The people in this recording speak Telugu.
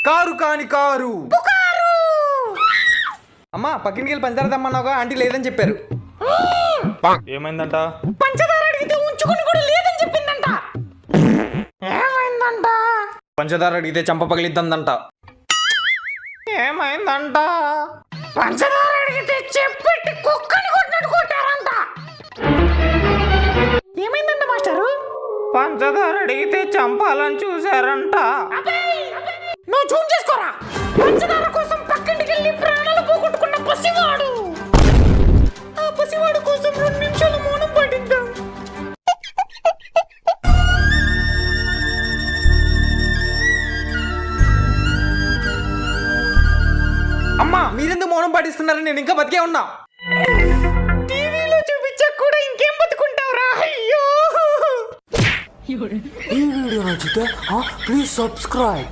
కారు కాని కారు. అమ్మా పక్కింటికి వెళ్ళి పంచదార తెమ్మన్నావుగా, ఆంటీ లేదని చెప్పారు. ఏమైందంట? పంచదార అడిగితే ఉంచుకుని కూడా లేదని చెప్పిందంట. ఏమైందంట? పంచదార అడిగితే చంప పగిలిద్దందంట. ఏమైందంట? పంచదార అడిగితే చెప్పెట్టి కుక్కని కొట్టినట్టు కొట్టారంట. ఏమైందంట మాస్టారు? పంచదార అడిగితే చంపాలని చూసారంట. నువ్వు జూమ్ చేసుకోరా. పంచదార కోసం పక్కింటికి వెళ్ళి ప్రాణాలు పోగొట్టుకున్న పసివాడు. ఆ పసివాడు కోసం 2 నిమిషాలు మౌనం పాటిద్దాం. అమ్మా మీరెందుకు మౌనం పాటిస్తున్నారని, నేను ఇంకా బతికే ఉన్నా. టీవీలో చూపించాక కూడా ఇంకేం బతుకుంటావురా. అయ్యో. ఈ వీడియో నచ్చితే ప్లీజ్ సబ్స్క్రైబ్.